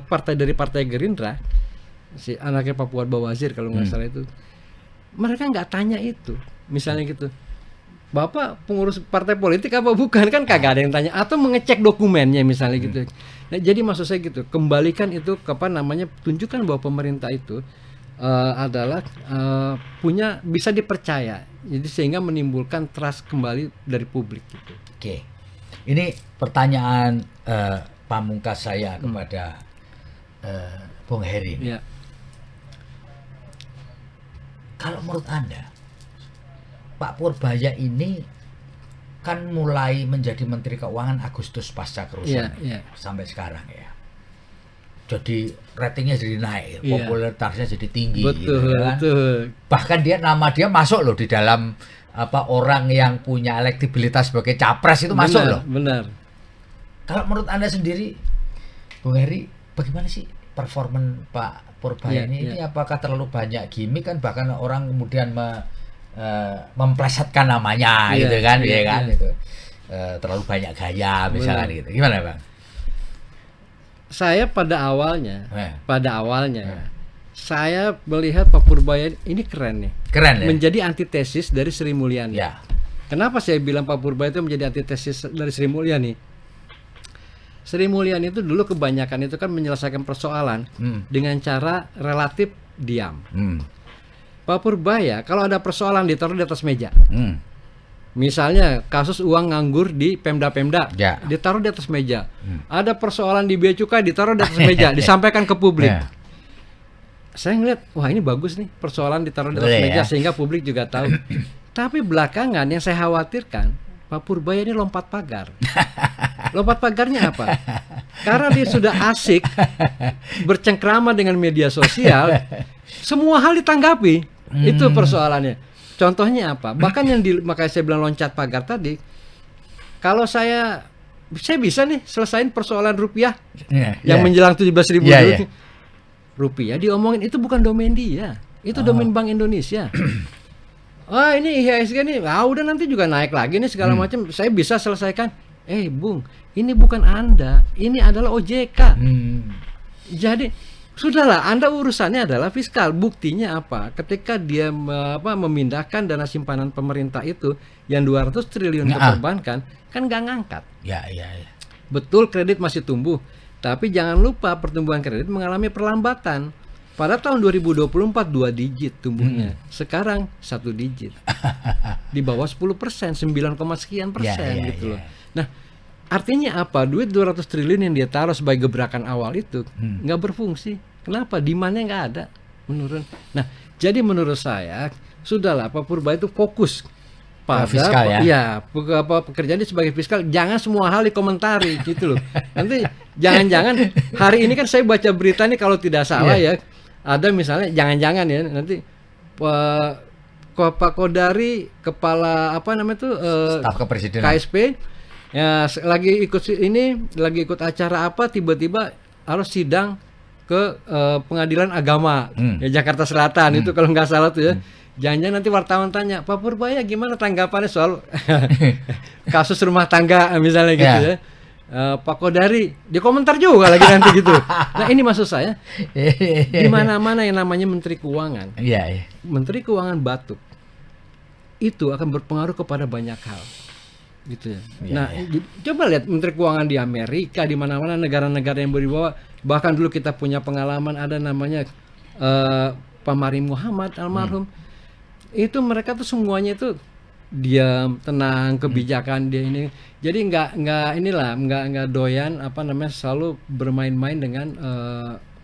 partai dari Partai Gerindra, si anaknya Pak Fuad Bawazir kalau nggak salah itu. Mereka nggak tanya itu, misalnya gitu. Bapak pengurus partai politik apa bukan, kan kagak ada yang tanya, atau mengecek dokumennya misalnya gitu. Nah, jadi maksud saya gitu, kembalikan itu ke tunjukkan bahwa pemerintah itu adalah punya, bisa dipercaya, jadi sehingga menimbulkan trust kembali dari publik gitu. Oke, ini pertanyaan pamungkas saya kepada Bung Heri. Kalau menurut Anda Pak Purbaya ini kan mulai menjadi Menteri Keuangan Agustus pasca kerusuhan sampai sekarang ya. Jadi ratingnya jadi naik, popularitasnya jadi tinggi. Betul, kan? betul. Bahkan nama dia masuk loh di dalam orang yang punya elektabilitas sebagai capres itu masuk loh. Benar. Kalau menurut Anda sendiri, Bung Heri, bagaimana sih performan Pak Purbaya ini? Ini apakah terlalu banyak gimmick kan, bahkan orang kemudian memplesetkan namanya gitu kan, itu terlalu banyak gaya misalnya gitu. Gimana Bang? Saya pada awalnya saya melihat Pak Purbaya ini keren nih. Menjadi antitesis dari Sri Mulyani. Kenapa saya bilang Pak Purbaya itu menjadi antitesis dari Sri Mulyani? Sri Mulyani itu dulu kebanyakan itu kan menyelesaikan persoalan dengan cara relatif diam. Pak Purbaya kalau ada persoalan ditaruh di atas meja. Misalnya kasus uang nganggur di Pemda-Pemda, ditaruh di atas meja. Ada persoalan di Bea Cukai, ditaruh di atas meja, disampaikan ke publik. Saya ngeliat, wah ini bagus nih, persoalan ditaruh di atas meja sehingga publik juga tahu. Tapi belakangan yang saya khawatirkan, Pak Purbaya ini lompat pagar. Lompat pagarnya apa? Karena dia sudah asik bercengkrama dengan media sosial, semua hal ditanggapi. Itu persoalannya. Contohnya apa? Bahkan yang makanya saya bilang loncat pagar tadi. Kalau saya bisa nih selesain persoalan rupiah yang menjelang 17.000 rupiah diomongin, itu bukan domain dia, itu domain Bank Indonesia. Ini IHSG nih, udah nanti juga naik lagi nih segala macam. Saya bisa selesaikan. Bung, ini bukan Anda, ini adalah OJK. Jadi sudahlah, Anda urusannya adalah fiskal. Buktinya apa? Ketika dia memindahkan dana simpanan pemerintah itu yang 200 triliun ke perbankan, kan nggak ngangkat. Betul, kredit masih tumbuh, tapi jangan lupa pertumbuhan kredit mengalami perlambatan. Pada tahun 2024 2 digit tumbuhnya. Sekarang 1 digit. Di bawah 10%, 9, sekian persen gitu loh. Nah, artinya apa? Duit 200 triliun yang dia taruh sebagai gebrakan awal itu nggak berfungsi. Kenapa? Demand-nya nggak ada, menurun. Nah, jadi menurut saya sudahlah Pak Purbaya itu fokus pada fiskal pekerjaan dia sebagai fiskal. Jangan semua hal dikomentari gitu loh. Nanti jangan-jangan hari ini kan saya baca berita nih kalau tidak salah ada misalnya jangan-jangan ya nanti Pak Kodari kepala staf kepresidenan KSP lagi ikut acara apa, tiba-tiba harus sidang ke pengadilan agama ya Jakarta Selatan itu kalau nggak salah tuh ya. Jangan-jangan nanti wartawan tanya, Pak Purbaya gimana tanggapannya soal kasus rumah tangga misalnya gitu ya. Pak Kodari dia komentar juga lagi nanti gitu. Nah ini maksud saya di mana-mana yang namanya Menteri Keuangan, Menteri Keuangan batuk itu akan berpengaruh kepada banyak hal, gitu ya. Nah coba lihat Menteri Keuangan di Amerika, di mana-mana negara-negara yang berwibawa, bahkan dulu kita punya pengalaman ada namanya Pak Mari Muhammad almarhum. Itu mereka tuh semuanya itu diam, tenang, kebijakan dia ini. Jadi nggak doyan selalu bermain-main dengan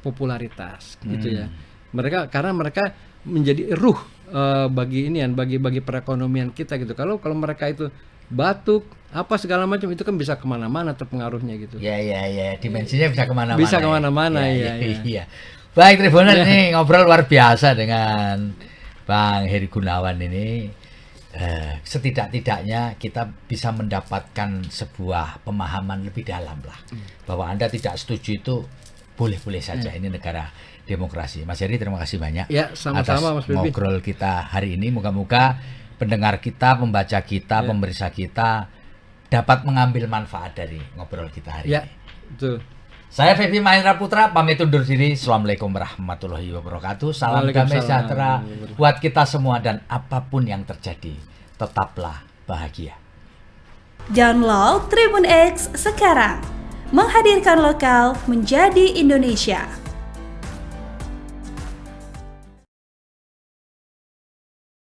popularitas gitu ya. Karena mereka menjadi ruh bagi perekonomian kita gitu. Kalau mereka itu batuk apa segala macam itu kan bisa kemana-mana terpengaruhnya gitu. Ya, dimensinya bisa kemana-mana. Bisa kemana-mana ya. Baik Tribuners, ini ngobrol luar biasa dengan Bang Heri Gunawan ini. Setidak-tidaknya kita bisa mendapatkan sebuah pemahaman lebih dalam lah, bahwa Anda tidak setuju itu boleh-boleh saja. Ini negara demokrasi. Mas Heri, terima kasih banyak sama-sama, atas ngobrol kita hari ini. Moga-moga pendengar kita, pembaca kita, pemirsa kita dapat mengambil manfaat dari ngobrol kita hari ini. Betul. Saya Febi Mahendra Putra pamit undur diri. Assalamualaikum warahmatullahi wabarakatuh. Salam damai sejahtera buat kita semua, dan apapun yang terjadi tetaplah bahagia. Download Tribun X sekarang, menghadirkan lokal menjadi Indonesia.